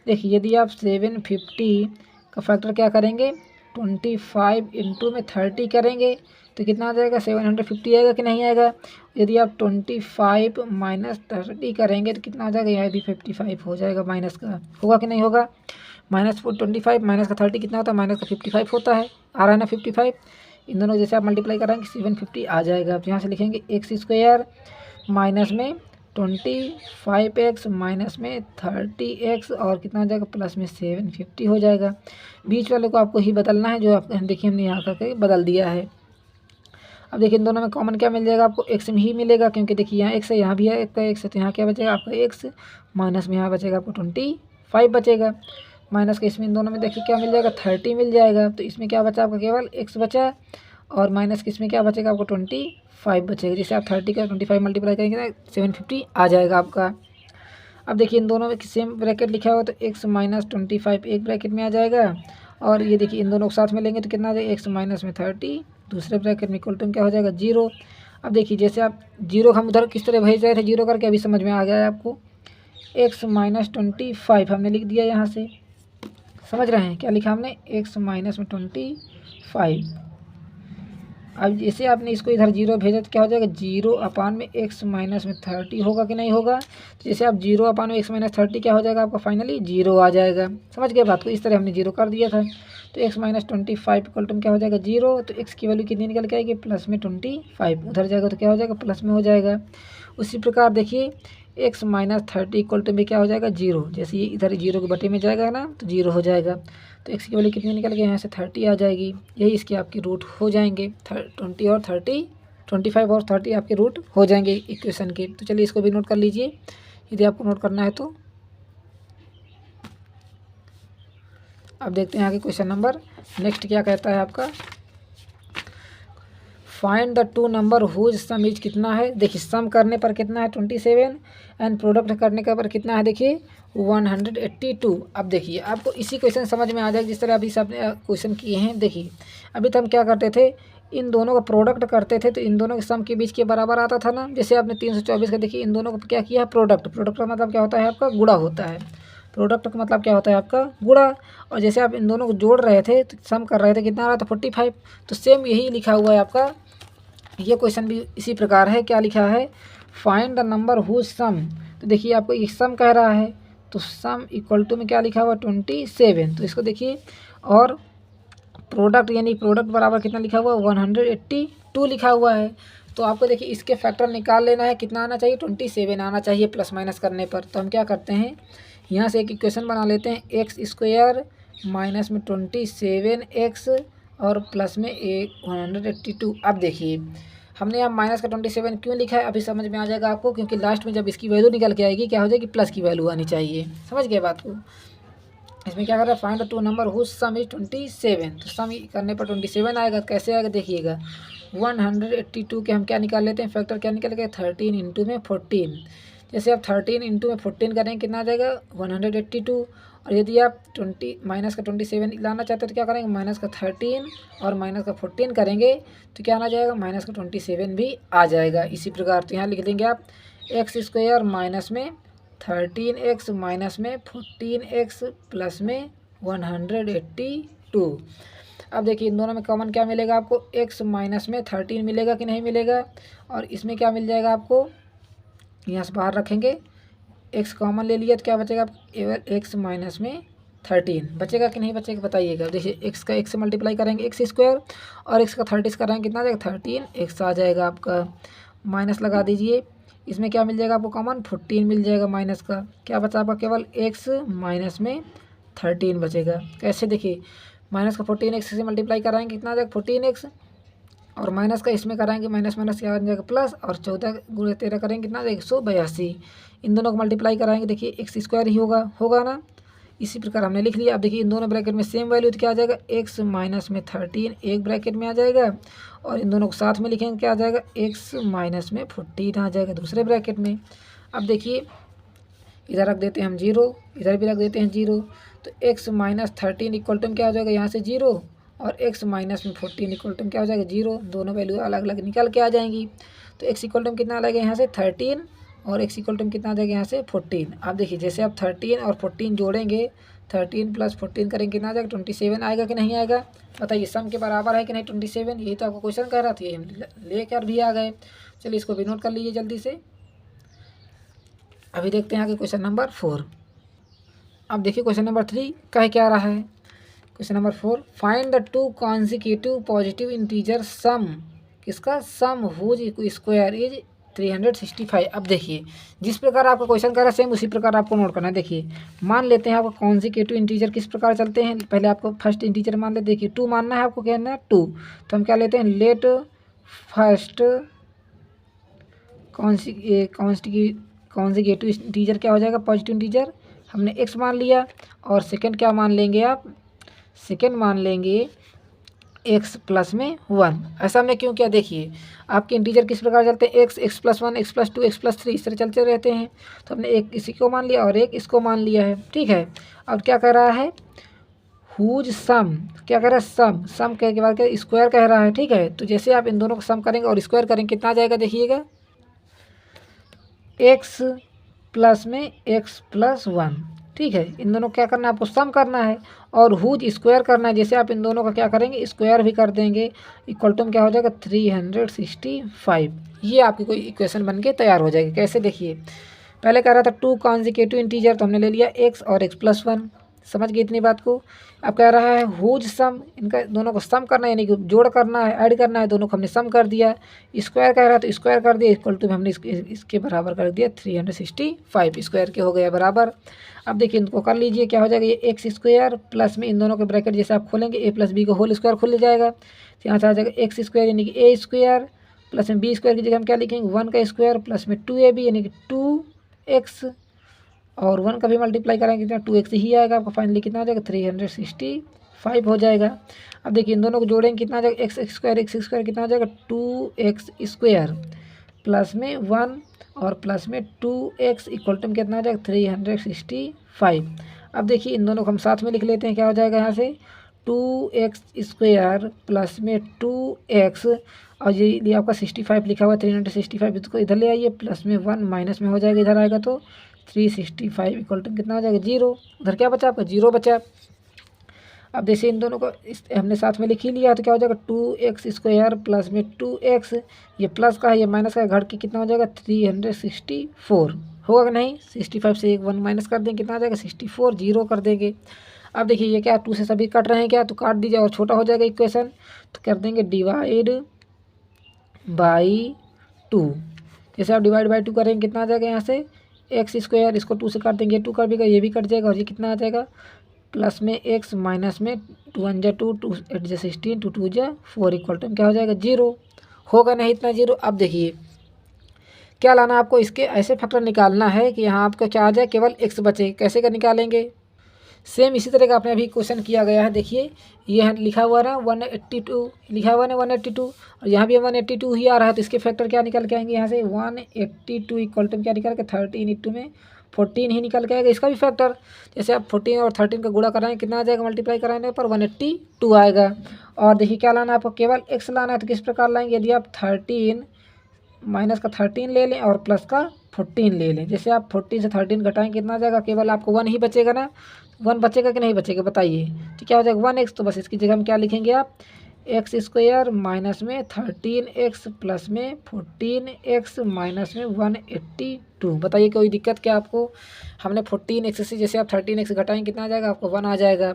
देखिए यदि आप 750 का फैक्टर क्या करेंगे 25 इंटू में 30 करेंगे तो कितना आ जाएगा 750 आएगा कि नहीं आएगा। यदि आप 25 माइनस 30 करेंगे तो कितना आ जाएगा, यहाँ भी 55 हो जाएगा माइनस का, होगा कि नहीं होगा। -25 माइनस का 30 कितना होता है, माइनस का 55 होता है, आ रहा है ना 55। इन दोनों जैसे आप मल्टीप्लाई कराएंगे 750 आ जाएगा। आप यहाँ से लिखेंगे x² माइनस में 25x माइनस में 30x और कितना हो जाएगा प्लस में 750 हो जाएगा। बीच वाले को आपको ही बदलना है, जो आप देखिए हमने यहाँ करके बदल दिया है। अब देखिए इन दोनों में कॉमन क्या मिल जाएगा आपको, x में ही मिलेगा, क्योंकि देखिए यहाँ x है यहाँ भी है एक का x है, तो यहाँ क्या बचेगा आपका x माइनस में यहाँ बचेगा आपको 25 बचेगा। माइनस के इसमें इन दोनों में देखिए क्या मिल जाएगा 30 मिल जाएगा। तो इसमें क्या बचा आपका केवल x बचा और माइनस के इसमें क्या बचेगा आपको 25 बचेगा। जैसे आप 30 का 25 मल्टीप्लाई करेंगे ना 750 आ जाएगा आपका। अब देखिए इन दोनों में सेम ब्रैकेट लिखा हुआ तो x माइनस 25 एक ब्रैकेट में आ जाएगा और ये देखिए इन दोनों को साथ में लेंगे तो कितना आ जाएगा x माइनस में 30 दूसरे ब्रैकेट में इक्वल टू क्या हो जाएगा 0। अब देखिए जैसे आप 0 हम उधर किस तरह भेज रहे थे 0 करके, अभी समझ में आ गया है आपको। x माइनस 25 हमने लिख दिया यहाँ से, समझ रहे हैं क्या लिखा हमने, x माइनस में 25। अब जैसे आपने इसको इधर 0 भेजा तो क्या हो जाएगा 0 अपान में x माइनस में 30 होगा कि नहीं होगा। तो जैसे आप 0 अपान में x माइनस 30 क्या हो जाएगा आपका फाइनली 0 आ जाएगा। समझ गए बात को, इस तरह हमने 0 कर दिया था। तो x माइनस 25 इक्वल टू क्या हो जाएगा 0। तो x की वैल्यू कितनी निकल के आएगी प्लस में 25, उधर जाएगा तो क्या हो जाएगा प्लस में हो जाएगा। उसी प्रकार देखिए एक्स माइनस 30 इक्वल टू में क्या हो जाएगा 0। जैसे ये इधर 0 के बटे में जाएगा ना तो 0 हो जाएगा। तो एक्स की वैल्यू कितनी निकल गई यहाँ से 30 आ जाएगी। यही इसके आपकी रूट हो जाएंगे 20 और 30, 25 और 30 आपके रूट हो जाएंगे इक्वेशन के। तो चलिए इसको भी नोट कर लीजिए यदि आपको नोट करना है तो। अब देखते हैं आगे क्वेश्चन नंबर नेक्स्ट क्या कहता है आपका। Find the two number whose sum is कितना है। देखिए सम करने पर कितना है 27 एंड प्रोडक्ट करने का पर कितना है देखिए 182। अब देखिए आपको इसी क्वेश्चन समझ में आ जाएगा जिस तरह अभी सब क्वेश्चन किए हैं। देखिए अभी तो हम क्या करते थे, इन दोनों का प्रोडक्ट करते थे तो इन दोनों के सम के बीच के बराबर आता था ना। जैसे आपने 324 का देखिए इन दोनों को क्या किया है प्रोडक्ट का मतलब क्या होता है आपका गुणा होता है। प्रोडक्ट का मतलब क्या होता है आपका गुणा। और जैसे आप इन दोनों को जोड़ रहे थे तो सम कर रहे थे कितना आ रहा था 45। तो सेम यही लिखा हुआ है आपका ये क्वेश्चन भी इसी प्रकार है। क्या लिखा है find the number whose sum. तो देखिए आपको ये सम कह रहा है तो सम इक्वल टू में क्या लिखा हुआ 27। तो इसको देखिए और प्रोडक्ट यानी प्रोडक्ट बराबर कितना लिखा हुआ 182 लिखा हुआ है। तो आपको देखिए इसके फैक्टर निकाल लेना है कितना आना चाहिए 27 आना चाहिए प्लस माइनस करने पर। तो हम क्या करते हैं यहाँ से एक इक्वेशन बना लेते हैं एक्स स्क्वायर माइनस में 27 एक्स और प्लस में 182। अब देखिए हमने यहाँ माइनस का 27 क्यों लिखा है अभी समझ में आ जाएगा आपको, क्योंकि लास्ट में जब इसकी वैल्यू निकल के आएगी क्या हो जाएगी प्लस की वैल्यू आनी चाहिए। समझ गए बात को। इसमें क्या कर रहा है find the two number whose sum is 27। तो सम करने पर 27 आएगा। कैसे आएगा देखिएगा 182 के हम क्या निकाल लेते हैं फैक्टर क्या निकल गया 13 इंटू में 14। जैसे आप 13 इंटू में 14 करेंगे कितना आ जाएगा 182। और यदि आप 20 माइनस का 27 लाना चाहते हैं तो क्या करेंगे माइनस का 13 और माइनस का 14 करेंगे तो क्या आना जाएगा माइनस का 27 भी आ जाएगा। इसी प्रकार तो यहाँ लिख देंगे आप एक्स स्क्वायर माइनस में 13x माइनस में 14x प्लस में 182। अब देखिए इन दोनों में कॉमन क्या मिलेगा आपको x माइनस में 13 मिलेगा कि नहीं मिलेगा। और इसमें क्या मिल जाएगा आपको यहाँ से बाहर रखेंगे x कॉमन ले लिया तो क्या बचेगा केवल x माइनस में 13 बचेगा कि नहीं बचेगा बताइएगा। देखिए x का x से मल्टीप्लाई करेंगे एक्स स्क्वायर और x का 30 करेंगे कितना आ जाएगा 13x आ जाएगा आपका। माइनस लगा दीजिए इसमें क्या मिल जाएगा आपको कॉमन 14 मिल जाएगा माइनस का। क्या बचा आपका केवल x माइनस में 13 बचेगा। कैसे देखिए माइनस का 14x से मल्टीप्लाई कराएंगे कितना आ जाएगा 14x और माइनस का इसमें कराएंगे माइनस माइनस क्या आ जाएगा प्लस और 14 गुणे 13 करेंगे कितना आ जाएगा 182। इन दोनों को मल्टीप्लाई कराएंगे देखिए एक्स स्क्वायर ही होगा ना। इसी प्रकार हमने लिख लिया। अब देखिए इन दोनों ब्रैकेट में सेम वैल्यू तो क्या आ जाएगा x माइनस में 13 एक ब्रैकेट में आ जाएगा और इन दोनों को साथ में लिखेंगे क्या आ जाएगा x माइनस में 14 आ जाएगा दूसरे ब्रैकेट में। अब देखिए इधर रख देते हैं हम 0 इधर भी रख देते हैं 0। तो x माइनस 13 इक्वल टू क्या हो जाएगा यहाँ से 0 और x माइनस में 14 इक्वल टू क्या हो जाएगा 0। दोनों वैल्यू अलग अलग निकल के आ जाएंगी। तो x इक्वल टू कितना आ जाएगा यहाँ से 13 और x इक्वल टू कितना आ जाएगा यहाँ से 14। अब देखिए जैसे आप 13 और 14 जोड़ेंगे 13 प्लस 14 करेंगे कितना आ जाएगा 27 आएगा कि नहीं आएगा बताइए। सम के बराबर है कि नहीं 27। यही तो आपको क्वेश्चन कह रहा था, हम लेकर भी आ गए। चलिए इसको भी नोट कर लीजिए जल्दी से। अभी देखते हैं आगे क्वेश्चन नंबर 4। अब देखिए क्वेश्चन नंबर 3 कह क्या रहा है। Question number 4 find the two consecutive positive integer sum किसका सम हुज स्क्वायर इज 365। अब देखिए जिस प्रकार आपका क्वेश्चन कर रहा है सेम उसी प्रकार आपको नोट करना है। देखिए मान लेते हैं आपको कॉन्जिक्यूटिव इंटीजर किस प्रकार चलते हैं। पहले आपको फर्स्ट इंटीजर मान ले। देखिए 2 मानना है आपको, कहना है 2। तो हम क्या लेते हैं लेट फर्स्ट कॉन्जिक्यूटिव इंटीजर क्या हो जाएगा पॉजिटिव इंटीजर। हमने x मान लिया और सेकंड क्या मान लेंगे आप सेकंड मान लेंगे x प्लस में 1। ऐसा हमने क्यों किया देखिए आपके इंटीजर किस प्रकार चलते हैं x plus 1 x plus 2 x plus 3 इस तरह चलते रहते हैं। तो हमने एक इसी को मान लिया और एक इसको मान लिया है। ठीक है अब क्या कह रहा है हुज सम क्या कह रहा है सम के बाद क्या स्क्वायर कह रहा है। ठीक है तो जैसे आप इन दोनों को सम करेंगे और स्क्वायर करेंगे कितना आ जाएगा देखिएगा x प्लस में x प्लस 1। ठीक है इन दोनों क्या करना है आपको सम करना है और हुज स्क्वायर करना है। जैसे आप इन दोनों का क्या करेंगे स्क्वायर भी कर देंगे इक्वल टू क्या हो जाएगा 365। ये आपकी कोई इक्वेशन बन के तैयार हो जाएगी। कैसे देखिए पहले कह रहा था टू कॉन्जिक्यूटिव इंटीजर तो हमने ले लिया x और x प्लस 1 समझ गए इतनी बात को। अब कह रहा है हुज सम, इनका दोनों को सम करना है, यानी कि जोड़ करना है, ऐड करना है, दोनों को हमने सम कर दिया। स्क्वायर कह रहा है तो स्क्वायर कर दिया, इक्वल टू में हमने इसके बराबर कर दिया 365 स्क्वायर के हो गया बराबर। अब देखिए इनको कर लीजिए, क्या हो जाएगा ये एक्स स्क्वायर प्लस में इन दोनों के ब्रैकेट जैसे आप खोलेंगे ए प्लस बी को होल स्क्वायर खुल जाएगा, तो यहाँ से आ जाएगा एक्स स्क्वायर यानी कि ए स्क्वायर प्लस में बी स्क्वायर की जगह हम क्या लिखेंगे 1 का स्क्वायर प्लस में 2ab यानी कि 2x, और 1 का भी मल्टीप्लाई करेंगे कितना 2x ही आएगा आपका, फाइनली कितना आ जाएगा 365 हो जाएगा। अब देखिए इन दोनों को जोड़ेंगे कितना आ जाएगा एक्स स्क्वायर कितना हो जाएगा 2x स्क्वायर प्लस में 1 और प्लस में 2x इक्वल टू कितना आ जाएगा 365। अब देखिए इन दोनों को हम साथ में लिख लेते हैं, क्या हो जाएगा यहाँ से 2x स्क्वायर प्लस में 2x, और ये आपका 65 लिखा हुआ 365, इसको इधर ले आइए, प्लस में 1 माइनस में हो जाएगा, इधर आएगा तो 365 इक्वल टू कितना हो जाएगा 0, उधर क्या बचा आपका 0 बचा। अब जैसे इन दोनों को हमने साथ में लिख ही लिया तो क्या हो जाएगा 2x स्क्वायर प्लस में 2x, ये प्लस का है ये माइनस का है, घट के कितना हो जाएगा 364 होगा कि नहीं। 65 से एक 1 माइनस कर देंगे कितना आ जाएगा 64, 0 कर देंगे। अब देखिए ये क्या 2 से सभी कट रहे हैं क्या, तो काट दीजिए और छोटा हो जाएगा इक्वेशन, तो कर देंगे डिवाइड बाई 2। जैसे आप डिवाइड बाई 2 करेंगे कितना आ जाएगा यहाँ से एक्स स्क्वायर, इसको 2 से काट देंगे, 2 कट भी ये भी कट जाएगा, और ये कितना आ जाएगा प्लस में एक्स माइनस में 2 1 जा 2 2 8 जा 16 2 2 जा 4 इक्वल टू क्या हो जाएगा 0, होगा नहीं इतना 0। अब देखिए क्या लाना आपको, इसके ऐसे फैक्टर निकालना है कि यहाँ आपका क्या आ जाए केवल एक्स बचे, कैसे का निकालेंगे, सेम इसी तरह का आपने अभी क्वेश्चन किया गया है। देखिए ये है लिखा हुआ ना 182 लिखा हुआ ना 182, और यहाँ भी 182 ही आ रहा है, तो इसके फैक्टर क्या निकल के आएंगे यहाँ से 182 इक्वल टू क्या निकल के 13 इंटू में 14 ही निकल के आएगा। इसका भी फैक्टर जैसे आप 14 और 13 का गुणा कराएंगे कितना आ जाएगा, मल्टीप्लाई कराने पर 182 आएगा। और देखिए क्या लाना आपको केवल एक्स लाना है, तो किस प्रकार लाएंगे, यदि आप 13 माइनस का 13 ले लें और प्लस का 14 ले लें, जैसे आप 14 से 13 घटाएंगे कितना आ जाएगा, केवल आपको 1 ही बचेगा ना, 1 बचेगा कि नहीं बचेगा बताइए, तो क्या हो जाएगा 1x, तो बस इसकी जगह हम क्या लिखेंगे आप एक्स स्क्वायर माइनस में 13x प्लस में 14x माइनस में 182। बताइए कोई दिक्कत क्या आपको, हमने 14x से जैसे आप 13x घटाएंगे कितना आ जाएगा आपको 1 आ जाएगा।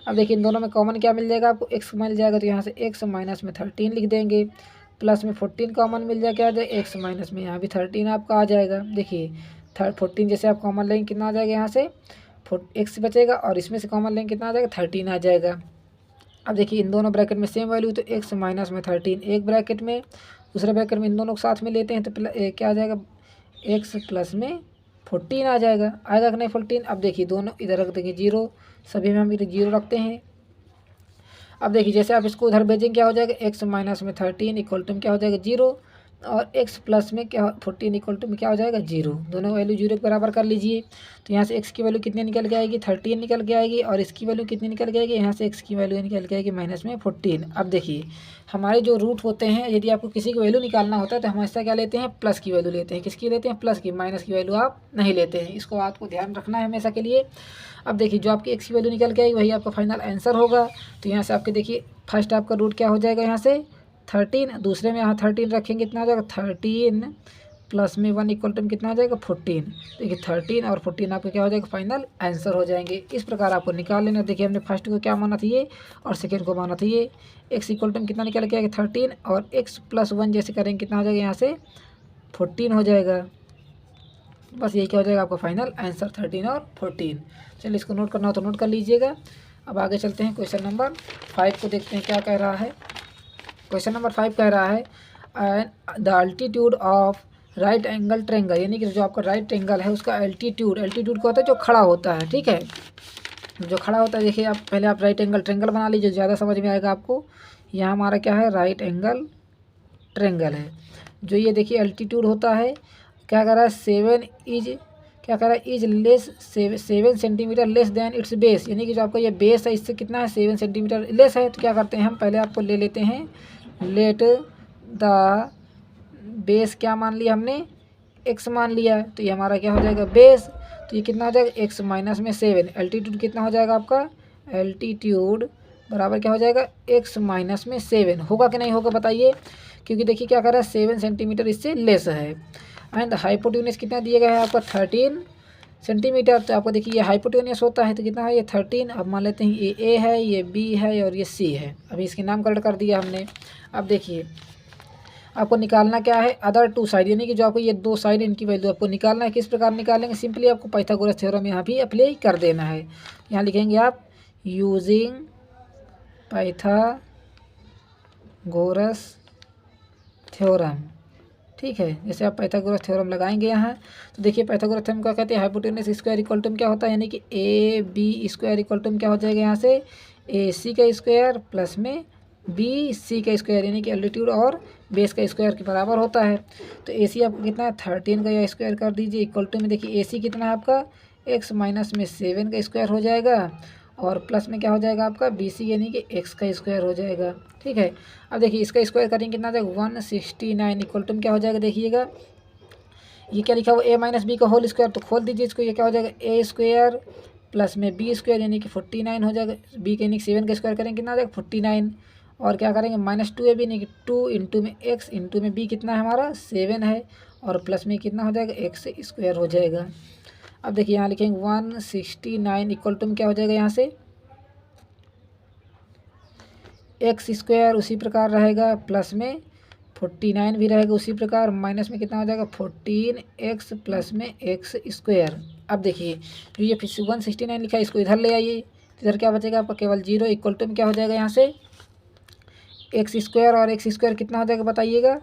अब देखिए इन दोनों में कॉमन क्या मिल जाएगा आपको x मिल जाएगा, तो यहाँ से x माइनस में 13 लिख देंगे, प्लस में 14 कॉमन मिल जाएगा, क्या आ जाएगा x माइनस में यहाँ भी 13 आपका आ जाएगा। देखिए 14 जैसे आप कॉमन लेंगे कितना आ जाएगा यहाँ से x बचेगा, और इसमें से कॉमन लेंगे कितना आ जाएगा 13 आ जाएगा। अब देखिए इन दोनों ब्रैकेट में सेम वैल्यू, तो x माइनस में 13 एक ब्रैकेट में, दूसरे ब्रैकेट में इन दोनों को साथ में लेते हैं तो क्या आ जाएगा x प्लस में 14 आ जाएगा, आएगा कि नहीं 14। अब देखिए दोनों इधर रख देंगे 0, सभी में हम इधर 0 रखते हैं। अब देखिए जैसे आप इसको उधर भेजेंगे क्या हो जाएगा x माइनस में 13 इक्वल टू क्या हो जाएगा 0, और x प्लस में क्या 14 इक्वल टू में क्या हो जाएगा 0, दोनों वैल्यू 0 के बराबर कर लीजिए। तो यहाँ से x की वैल्यू कितनी निकल के आएगी 13 निकल के आएगी, और इसकी वैल्यू कितनी निकल के आएगी, यहाँ से x की वैल्यू निकल के आएगी माइनस में 14। अब देखिए हमारे जो रूट होते हैं, यदि आपको किसी की वैल्यू निकालना होता है तो हम हमेशा क्या लेते हैं प्लस की वैल्यू लेते हैं, किसकी लेते हैं प्लस की, माइनस की वैल्यू आप नहीं लेते हैं, इसको आपको ध्यान रखना है हमेशा के लिए। अब देखिए जो आपकी x की वैल्यू निकल के आएगी वही आपका फाइनल आंसर होगा। तो यहाँ से आपके देखिए फर्स्ट आपका रूट क्या हो जाएगा यहाँ से 13, दूसरे में यहाँ 13 रखेंगे कितना हो जाएगा 13 प्लस में 1 इक्वल टू कितना हो जाएगा 14। देखिए 13 और 14 आपका क्या हो जाएगा फाइनल आंसर हो जाएंगे। इस प्रकार आपको निकाल लेना। देखिए हमने फर्स्ट को क्या माना था ये, और सेकेंड को माना था ये। x इक्वल टू कितना निकल के आएगा 13, और x प्लस 1 जैसे करेंगे कितना हो जाएगा यहाँ से 14 हो जाएगा। बस यही क्या हो जाएगा आपका फाइनल आंसर 13 और 14। चलिए इसको नोट करना हो तो नोट कर लीजिएगा। अब आगे चलते हैं क्वेश्चन नंबर 5 को देखते हैं क्या कह रहा है। क्वेश्चन नंबर 5 कह रहा है the altitude of right angle triangle, यानी कि जो आपका राइट एंगल है उसका एल्टीट्यूड क्या होता है जो खड़ा होता है, ठीक है, जो खड़ा होता है। देखिए आप पहले आप राइट एंगल ट्रेंगल बना लीजिए, ज़्यादा समझ में आएगा आपको। यहाँ हमारा क्या है राइट एंगल ट्रेंगल है, जो ये देखिए एल्टीट्यूड होता है क्या कह रहा है 7 less 7 centimetre less than it's base, यानी कि जो आपका ये बेस है इससे कितना है 7 सेंटीमीटर लेस है। तो क्या करते हैं हम पहले आपको ले लेते हैं, लेट द बेस क्या मान लिया हमने x मान लिया, तो ये हमारा क्या हो जाएगा बेस। तो ये कितना हो जाएगा x माइनस में 7, एल्टीट्यूड कितना हो जाएगा आपका एल्टीट्यूड बराबर क्या हो जाएगा x माइनस में 7। होगा कि नहीं होगा बताइए, क्योंकि देखिए क्या कर रहा है 7 सेंटीमीटर इससे लेस है। एंड हाइपोटेन्यूज कितना दिया गया है आपका 13 सेंटीमीटर। तो आपको देखिए ये हाइपोटेनियस होता है तो कितना है ये 13। अब मान लेते हैं ये ए है, ये बी है और ये सी है। अभी इसके नामकरण कर दिया हमने। अब देखिए आपको निकालना क्या है, अदर टू साइड, यानी कि जो आपको ये दो साइड इनकी वैल्यू आपको निकालना है। किस प्रकार निकालेंगे, सिंपली आपको पाइथागोरस थ्योरम यहाँ भी अप्लाई कर देना है। यहाँ लिखेंगे आप यूजिंग पाइथागोरस थ्योरम। ठीक है, जैसे आप पाइथागोरस थ्योरम लगाएंगे यहाँ तो देखिए पाइथागोरस थ्योरम क्या कहते हैं, हाइपोटेनस स्क्वायर इक्वल टू क्या होता है, यानी कि A B square equal to क्या हो जाएगा यहाँ से ए सी का स्क्वायर प्लस में बी सी का स्क्वायर, यानी कि एल्टीट्यूड और बेस का स्क्वायर के बराबर होता है। तो ए सी आपको कितना है 13 का या स्क्वायर कर दीजिए इक्वल टू में देखिए ए सी कितना है आपका एक्स माइनस में 7 का स्क्वायर हो जाएगा और प्लस में क्या हो जाएगा आपका बी सी यानी कि एक्स का स्क्वायर हो जाएगा। ठीक है, अब देखिए इसका स्क्वायर करेंगे कितना आ जाएगा 169 इक्वल टू में क्या हो जाएगा देखिएगा ये क्या लिखा हुआ ए माइनस बी का होल स्क्वायर, तो खोल दीजिए इसको, ये क्या हो जाएगा ए स्क्वायर प्लस में बी स्क्वायर यानी कि 49 हो जाएगा। बी के यानी कि 7 का स्क्वायर करेंगे कितना आ जाएगा 49 और क्या करेंगे माइनस 2 ए बी यानी कि 2 इंटू में एक्स इंटू में बी कितना है हमारा 7 है और प्लस में कितना हो जाएगा एक्स स्क्वायर हो जाएगा। अब देखिए यहाँ लिखेंगे 169 इक्वल टू में क्या हो जाएगा यहाँ से एक्स स्क्वायर उसी प्रकार रहेगा प्लस में 49 भी रहेगा उसी प्रकार माइनस में कितना हो जाएगा 14x प्लस में एक्स स्क्वायर। अब देखिए जो ये 169 लिखा है इसको इधर ले आइए, इधर क्या बचेगा आपका केवल 0 इक्वल टू में क्या हो जाएगा यहाँ से एक्स स्क्वायर और एक्स स्क्वायर कितना हो जाएगा बताइएगा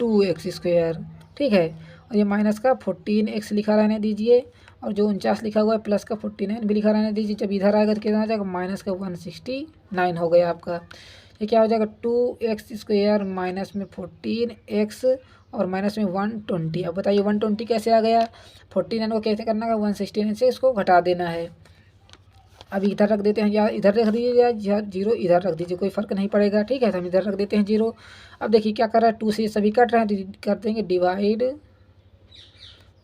2x स्क्वायर। ठीक है, और ये माइनस का 14x लिखा रहने दीजिए और जो 49 लिखा हुआ है प्लस का 49 भी लिखा रहने दीजिए। जब इधर आएगा तो कितना हो जाएगा माइनस का 169 हो गया आपका। ये क्या हो जाएगा 2x स्क्वायर माइनस में 14x और माइनस में 120। अब बताइए 120 कैसे आ गया, 49 को कैसे करना है 169 से इसको घटा देना है। अब इधर रख देते हैं या इधर रख दीजिए या 0 इधर रख दीजिए, कोई फ़र्क नहीं पड़ेगा। ठीक है, तो हम इधर रख देते हैं 0। अब देखिए क्या कर रहा है 2 से सभी कट रहे हैं तो कर देंगे डिवाइड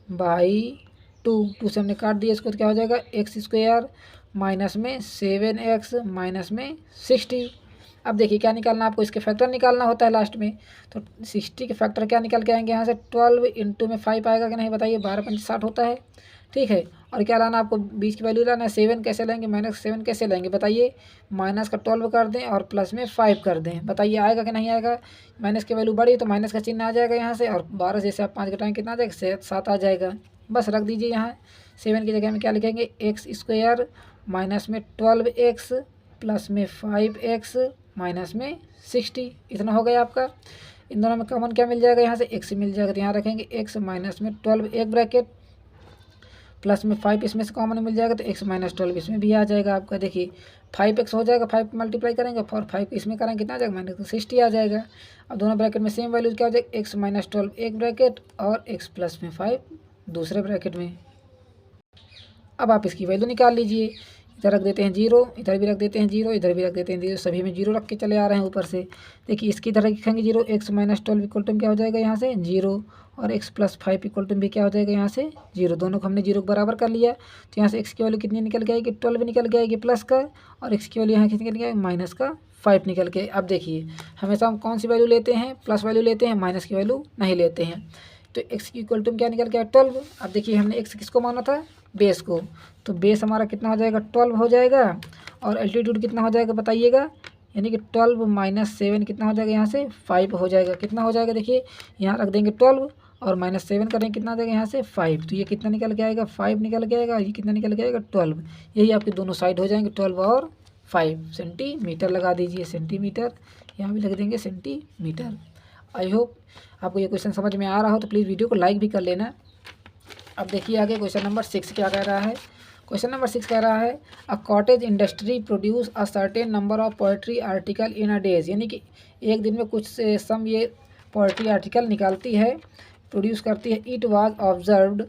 बाई 2 से हमने काट दिया इसको तो क्या हो जाएगा एक्स स्क्वायर माइनस में 7x माइनस में 60। अब देखिए क्या निकालना आपको इसके फैक्टर निकालना होता है लास्ट में, तो 60 के फैक्टर क्या निकल के आएंगे यहाँ से 12 इंटू में 5 आएगा कि नहीं बताइए 12 5 60 होता है। ठीक है, और क्या लाना आपको बीच की वैल्यू लाना है 7 कैसे लेंगे माइनस 7 कैसे लेंगे बताइए माइनस का 12 कर दें और प्लस में 5 कर दें, बताइए आएगा कि नहीं आएगा। माइनस की वैल्यू बढ़ी तो माइनस का चिन्ह आ जाएगा यहाँ से और 12 जैसे आप 5 घटाएंगे कितना आ जाएगा 7 आ जाएगा। बस रख दीजिए यहाँ 7 की जगह में क्या लिखेंगे एक्स स्क्वायर माइनस में 12x प्लस में 5x माइनस में 60, इतना हो गया आपका। इन दोनों में कॉमन क्या मिल जाएगा यहाँ से x मिल जाएगा तो यहाँ रखेंगे x माइनस में 12 एक ब्रैकेट प्लस में 5 इसमें से कॉमन मिल जाएगा तो x माइनस 12 इसमें भी आ जाएगा आपका। देखिए 5x हो जाएगा 5 मल्टीप्लाई करेंगे और 5 इसमें करेंगे कितना आ जाएगा माइनस 60 आ जाएगा। अब दोनों ब्रैकेट में सेम वैल्यू क्या हो जाएगा x माइनस 12 एक ब्रैकेट और x प्लस में 5 दूसरे ब्रैकेट में। अब आप इसकी वैल्यू निकाल लीजिए, इधर रख देते हैं 0 इधर भी रख देते हैं 0 इधर भी रख देते हैं 0, सभी में 0 रख के चले आ रहे हैं ऊपर से। देखिए इसकी इधर लिखेंगे 0 x माइनस 12 इक्वल टू क्या हो जाएगा यहाँ से 0 और x प्लस 5 इक्वल टू भी क्या हो जाएगा यहाँ से 0, दोनों को हमने 0 को बराबर कर लिया। तो यहाँ से x की वैल्यू कितनी निकल के आएगी 12 निकल के आएगी प्लस का और x की वैल्यू यहाँ कितनी निकल के आएगी माइनस का 5 निकल के। अब देखिए हमेशा हम कौन सी वैल्यू लेते हैं प्लस वैल्यू लेते हैं, माइनस की वैल्यू नहीं लेते हैं। तो x की इक्वल टू क्या निकल के आया 12। अब देखिए हमने x किसको माना था बेस को, तो बेस हमारा कितना हो जाएगा 12 हो जाएगा और एल्टीट्यूड कितना हो जाएगा बताइएगा, यानी कि 12 माइनस 7 कितना हो जाएगा यहाँ से 5 हो जाएगा। कितना हो जाएगा देखिए यहाँ रख देंगे 12 और माइनस 7 करेंगे कितना आ जाएगा यहाँ से 5, तो ये कितना निकल के आएगा 5 निकल के आएगा, ये कितना निकल के आएगा 12। यही आपके दोनों साइड हो जाएंगे 12 और 5 सेंटीमीटर लगा दीजिए सेंटीमीटर, यहाँ भी लग देंगे सेंटीमीटर। आई होप आपको ये क्वेश्चन समझ में आ रहा हो तो प्लीज़ वीडियो को लाइक भी कर लेना। अब देखिए आगे क्वेश्चन नंबर 6 क्या कह रहा है। क्वेश्चन नंबर 6 कह रहा है a cottage industry produce a certain number of poetry article in a days, यानी कि एक दिन में कुछ सम ये पोएट्री आर्टिकल निकालती है प्रोड्यूस करती है। It was observed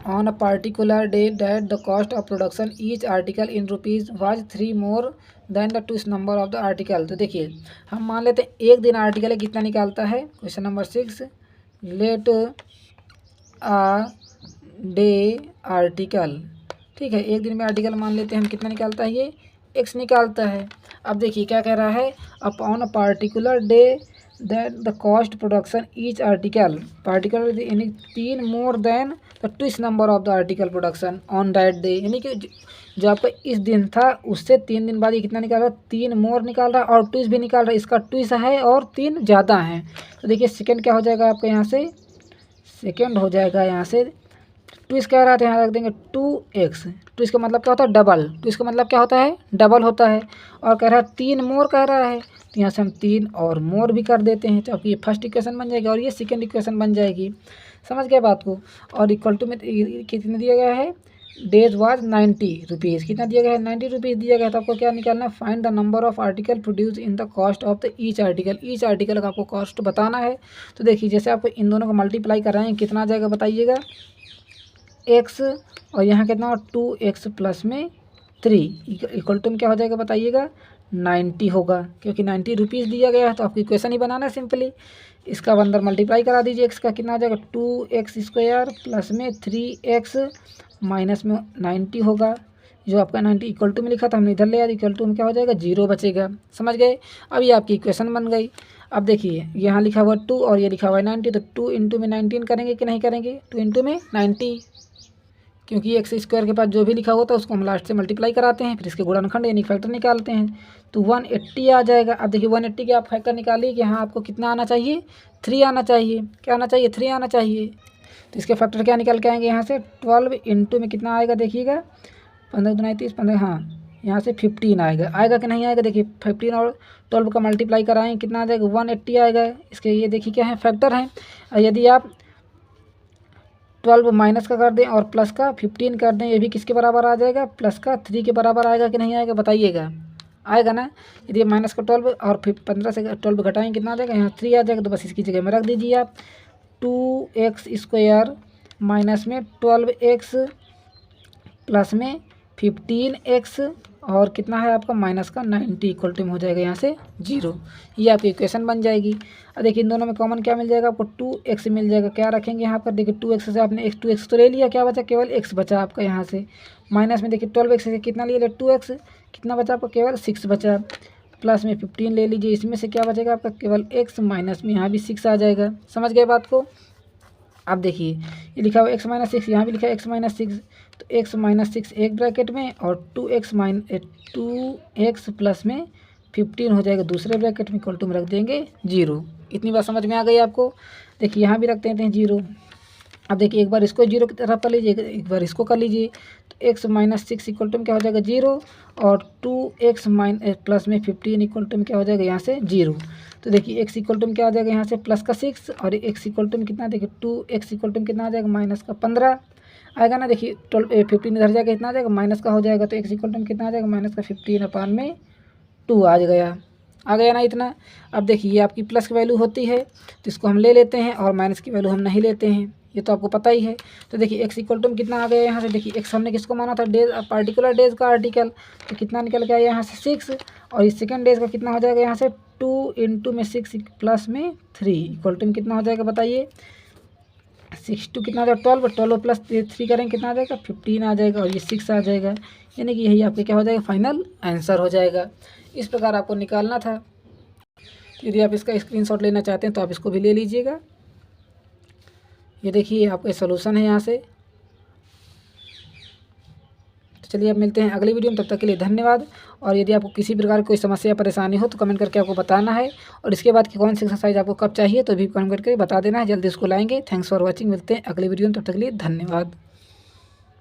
on a particular day that the cost of production each article in rupees was 3 more than the two number of the article. तो देखिए हम मान लेते हैं एक दिन आर्टिकल कितना निकालता है। क्वेश्चन नंबर 6 लेट आ डे आर्टिकल, ठीक है एक दिन में आर्टिकल मान लेते हैं हम कितना निकालता है ये x निकालता है। अब देखिए क्या कह रहा है upon a particular day that the cost production each article, particular यानी 3 more than twist number of the article production on that day, यानी कि जो आपका इस दिन था उससे 3 दिन बाद ये कितना निकाल रहा है, 3 मोर निकाल रहा है और ट्विस्ट भी निकाल रहा है। इसका ट्विस्ट है और 3 ज़्यादा हैं। तो देखिए सेकंड क्या हो जाएगा आपका, यहाँ से सेकंड हो जाएगा, यहाँ से ट्विस्ट कह रहा है तो यहाँ रख देंगे 2x। ट्विस्ट का मतलब क्या होता है, डबल। ट्विस्ट का मतलब क्या होता है, डबल होता है। और कह रहा है 3 मोर कह रहा है, तो यहाँ से हम 3 और मोर भी कर देते हैं, तो आपकी ये फर्स्ट इक्वेशन बन जाएगी और ये सेकंड इक्वेशन बन जाएगी। समझ गए बात को। और इक्वल टू में कितना दिया गया है, डेज वाज 90 रुपीज़। कितना दिया गया है, 90 रुपीज़ दिया गया है। तो आपको क्या निकालना है, find the number of article produce in the cost of the each article. Each article का आपको कॉस्ट बताना है। तो देखिए जैसे आपको इन दोनों को मल्टीप्लाई कर रहे हैं, कितना आ जाएगा बताइएगा, x और यहाँ कितना 2x प्लस में 3 इक्वल टू में क्या हो जाएगा बताइएगा, 90 होगा, क्योंकि 90 रुपीज़ दिया गया है। तो आपको इक्वेशन ही बनाना है सिंपली। इसका अंदर मल्टीप्लाई करा दीजिए, x का कितना आ जाएगा 2x² प्लस में 3x माइनस में 90 होगा। जो आपका 90 इक्वल टू में लिखा था हमने इधर ले आया, इक्वल टू में क्या हो जाएगा, 0 बचेगा। समझ गए। अब ये आपकी इक्वेशन बन गई। अब देखिए यहाँ लिखा हुआ 2 और ये लिखा हुआ है 90, तो 2 इंटू में 19 करेंगे कि नहीं करेंगे, 2 इंटू में 90, क्योंकि x² के पास जो भी लिखा होता है उसको हम लास्ट से मल्टीप्लाई कराते हैं, फिर इसके गुणनखंड यानी फैक्टर निकालते हैं, तो 180 आ जाएगा। अब देखिए 180 के आप फैक्टर निकालिए कि यहाँ आपको कितना आना चाहिए, 3 आना चाहिए। क्या आना चाहिए, 3 आना चाहिए। तो इसके फैक्टर क्या निकल के आएंगे, यहाँ से 12 इंटू में कितना आएगा देखिएगा, 15 दूना 30, 15, हाँ यहाँ से 15 आएगा। आएगा कि नहीं आएगा, देखिए 15 और 12 का मल्टीप्लाई कराएंगे कितना आ जाएगा, 180 आएगा। इसके ये देखिए क्या है, फैक्टर है। और यदि आप 12 माइनस का कर दें और प्लस का 15 कर दें, ये भी किसके बराबर आ जाएगा, प्लस का 3 के बराबर आएगा कि नहीं आएगा बताइएगा, आएगा ना। यदि माइनस का 12 और फिर 15 से 12 घटाएंगे कितना आ जाएगा, यहाँ 3 आ जाएगा। तो बस इसकी जगह में रख दीजिए आप 2x² माइनस में 12x प्लस में 15x और कितना है आपका माइनस का 90 इक्वल टू में हो जाएगा यहाँ से 0। ये आपकी इक्वेशन बन जाएगी। अब देखिए इन दोनों में कॉमन क्या मिल जाएगा आपको, 2x मिल जाएगा। क्या रखेंगे यहाँ पर, देखिए 2x से आपने 2x तो ले लिया, क्या बचा, केवल x बचा आपका यहाँ से। माइनस में देखिए 12x से कितना लिया, 2x, कितना बचा आपका, केवल 6 बचा। प्लस में 15 ले लीजिए, इसमें से क्या बचेगा आपका, केवल x, माइनस में यहाँ भी 6 आ जाएगा। समझ गए बात को। अब देखिए ये लिखा हुआ x-6, यहाँ भी लिखा है x-6, तो x-6 एक ब्रैकेट में और 2x प्लस में 15 हो जाएगा दूसरे ब्रैकेट में, इक्वल टू में रख देंगे 0। इतनी बात समझ में आ गई आपको। देखिए यहाँ भी रख देते हैं 0। अब देखिए एक बार इसको 0 की तरफ कर लीजिए, एक बार इसको कर लीजिए, तो x-6 इक्वल टू में क्या हो जाएगा 0 और 2x प्लस में 15 इक्वल टू में क्या हो जाएगा यहाँ से 0। तो देखिए x इक्वल टू में क्या आ जाएगा यहाँ से प्लस का 6 और x इक्वल टू में कितना, देखिए 2x इक्वल टू में कितना आ जाएगा माइनस का 15 आएगा ना। देखिए 15 इधर जाएगा कितना आ जाएगा, माइनस का हो जाएगा, तो x इक्वल टू में कितना आ जाएगा माइनस का 15/2 आ गया ना इतना। अब देखिए ये आपकी प्लस की वैल्यू होती है तो इसको हम ले लेते हैं और माइनस की वैल्यू हम नहीं लेते हैं, ये तो आपको पता ही है। तो देखिए x इक्वल टू में कितना आ गया यहाँ से, देखिए x हमने किसको माना था, डेज, पार्टिकुलर डेज का आर्टिकल, तो कितना निकल के आया यहाँ से 6 और इस सेकंड डेज का कितना हो जाएगा यहाँ से 2 इंटू में 6 प्लस में 3 इक्वल टू में कितना हो जाएगा बताइए, 6 टू कितना आ जाएगा 12 प्लस 3 करेंगे कितना आ जाएगा 15 आ जाएगा और ये 6 आ जाएगा, यानी कि यही आपके क्या हो जाएगा फाइनल आंसर हो जाएगा। इस प्रकार आपको निकालना था। यदि आप इसका स्क्रीनशॉट लेना चाहते हैं तो आप इसको भी ले लीजिएगा। ये देखिए आपका सोल्यूशन है यहाँ से। तो चलिए अब मिलते हैं अगली वीडियो में, तब तक के लिए धन्यवाद। और यदि आपको किसी प्रकार की कोई समस्या परेशानी हो तो कमेंट करके आपको बताना है, और इसके बाद की कौन सी एक्सरसाइज आपको कब चाहिए तो भी कमेंट करके बता देना है, जल्दी इसको लाएंगे। थैंक्स फॉर वॉचिंग, मिलते हैं अगली वीडियो में, तब तक के लिए धन्यवाद।